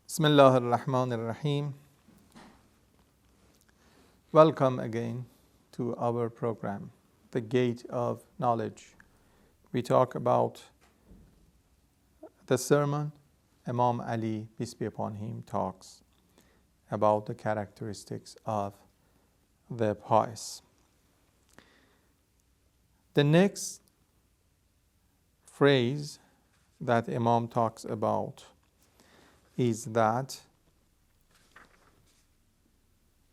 Bismillah ar-Rahman ar-Rahim. Welcome again to our program, The Gate of Knowledge. We talk about the sermon Imam Ali, peace be upon him, talks about the characteristics of the pious. The next phrase that Imam talks about is that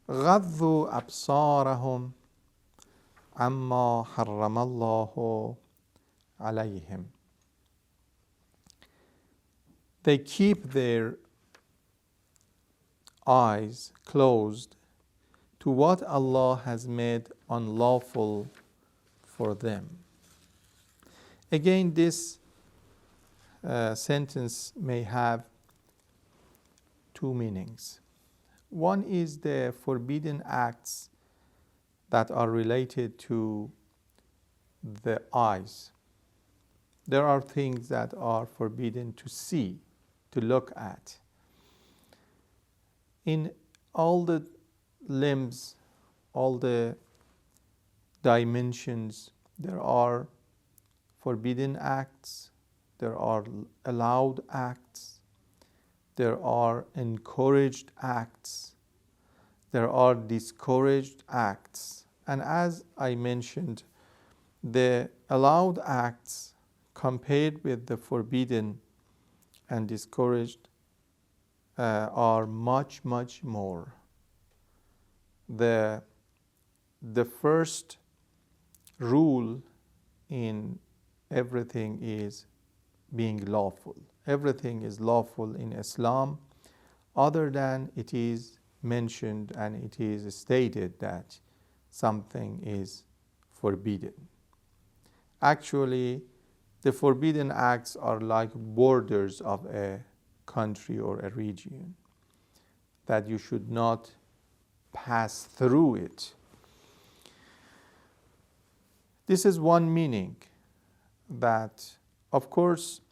غضوا أبصارهم عما حرم الله عليهم. They keep their eyes closed to what Allah has made unlawful for them. Again, this sentence may have two meanings. One is the forbidden acts that are related to the eyes. There are things that are forbidden to see, to look at. In all the limbs, all the dimensions, there are forbidden acts, there are allowed acts, there are encouraged acts, there are discouraged acts. And as I mentioned, the allowed acts compared with the forbidden and discouraged are much, much more. The first rule in everything is being lawful. Everything is lawful in Islam other than it is mentioned and it is stated that something is forbidden. Actually, the forbidden acts are like borders of a country or a region, that you should not pass through it. This is one meaning, that of course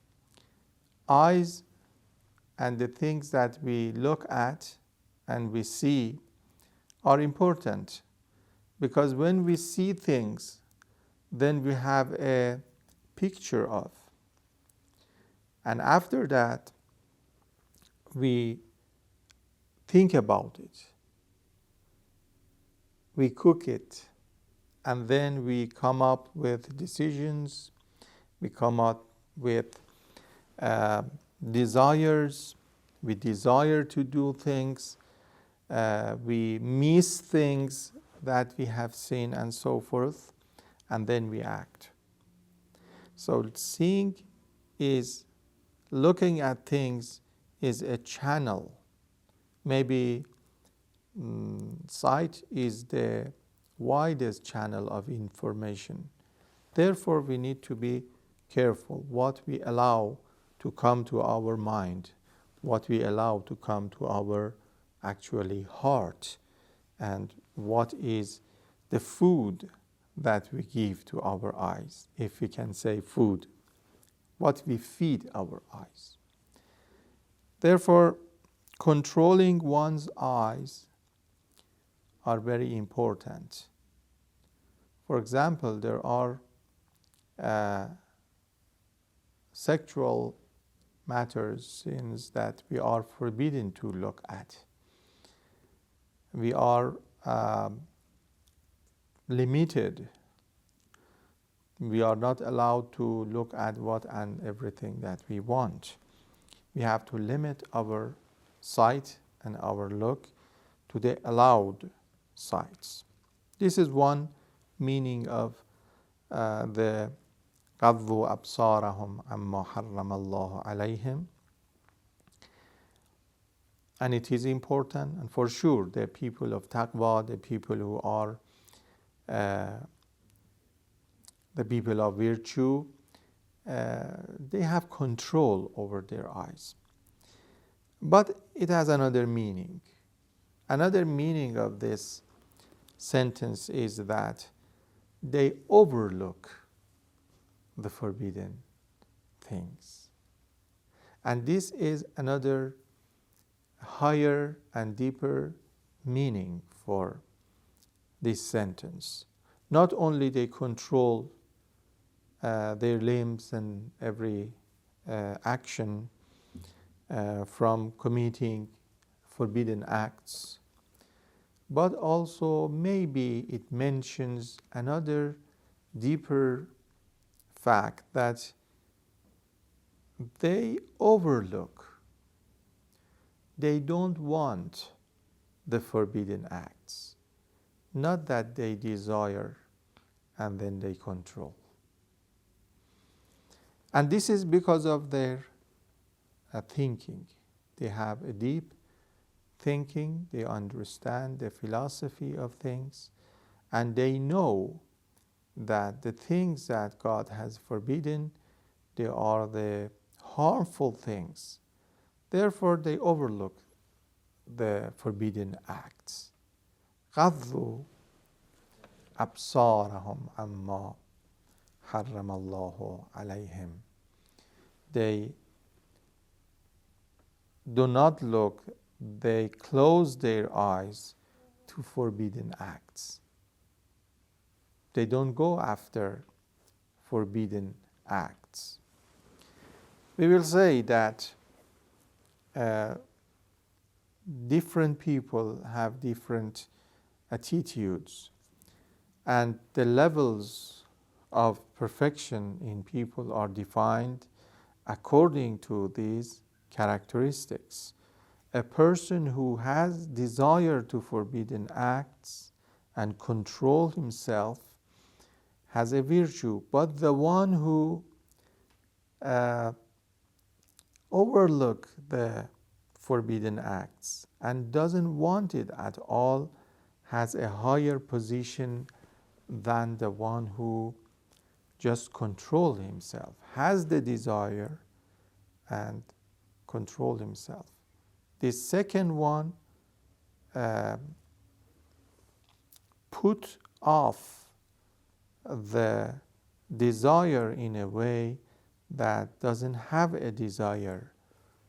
eyes and the things that we look at and we see are important, because when we see things, then we have a picture of, and after that we think about it, we cook it, and then we come up with decisions, we come up with desires, we desire to do things, we miss things that we have seen and so forth, and then we act. So seeing is looking at things is a channel. Maybe sight is the widest channel of information. Therefore, we need to be careful what we allow to come to our mind, what we allow to come to our actually heart, and what is the food that we give to our eyes, if we can say food, what we feed our eyes. Therefore, controlling one's eyes are very important. For example, there are sexual matters, sins that we are forbidden to look at. We are limited. We are not allowed to look at what and everything that we want. We have to limit our sight and our look to the allowed sights. This is one meaning of the غضوا أبصارهم عما حرم الله عليهم. And it is important, and for sure the people of taqwa, the people who are the people of virtue, they have control over their eyes. But it has another meaning. Another meaning of this sentence is that they overlook the forbidden things. And this is another higher and deeper meaning for this sentence. Not only they control their limbs and every action from committing forbidden acts, but also maybe it mentions another deeper fact that they overlook, they don't want the forbidden acts, not that they desire and then they control. And this is because of their thinking. They have a deep thinking, they understand the philosophy of things, and they know that the things that God has forbidden, they are the harmful things. Therefore, they overlook the forbidden acts. غضوا أبصارهم عما حرم الله عليهم. They do not look, they close their eyes to forbidden acts. They don't go after forbidden acts. We will say that different people have different attitudes, and the levels of perfection in people are defined according to these characteristics. A person who has desire to forbidden acts and control himself has a virtue, but the one who overlook the forbidden acts and doesn't want it at all has a higher position than the one who just control himself, has the desire and control himself. This second one put off the desire in a way that doesn't have a desire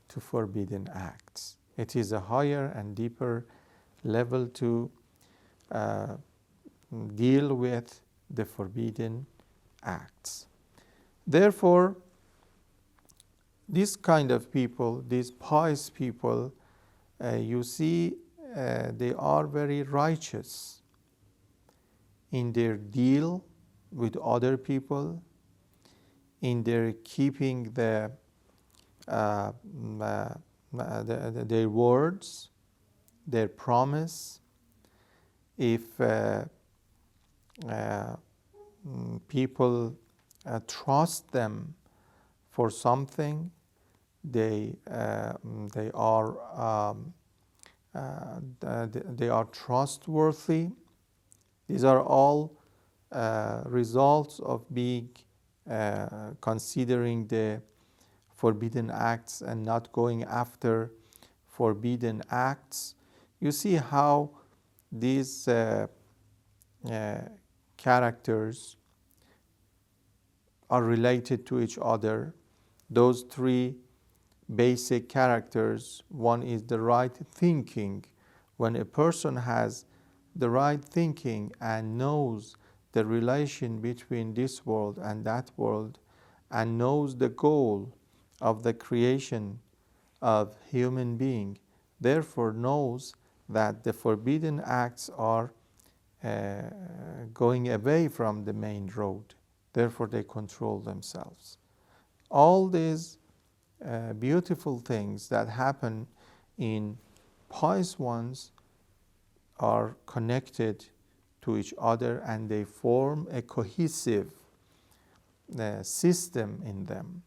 to forbidden acts. It is a higher and deeper level to deal with the forbidden acts. Therefore, this kind of people, these pious people, you see they are very righteous in their deal with other people, in their keeping their words, their promise. If people trust them for something, they are trustworthy. These are all results of being considering the forbidden acts and not going after forbidden acts. You see how these characters are related to each other. Those three basic characters, one is the right thinking. When a person has the right thinking and knows the relation between this world and that world, and knows the goal of the creation of human being, therefore knows that the forbidden acts are going away from the main road. Therefore they control themselves. All these beautiful things that happen in pious ones are connected to each other, and they form a cohesive system in them.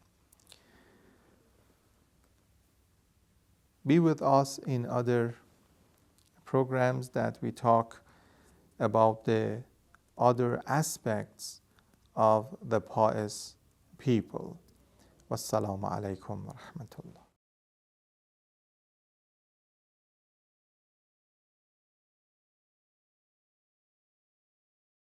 Be with us in other programs that we talk about the other aspects of the pious people. Wassalamu alaikum wa rahmatullah.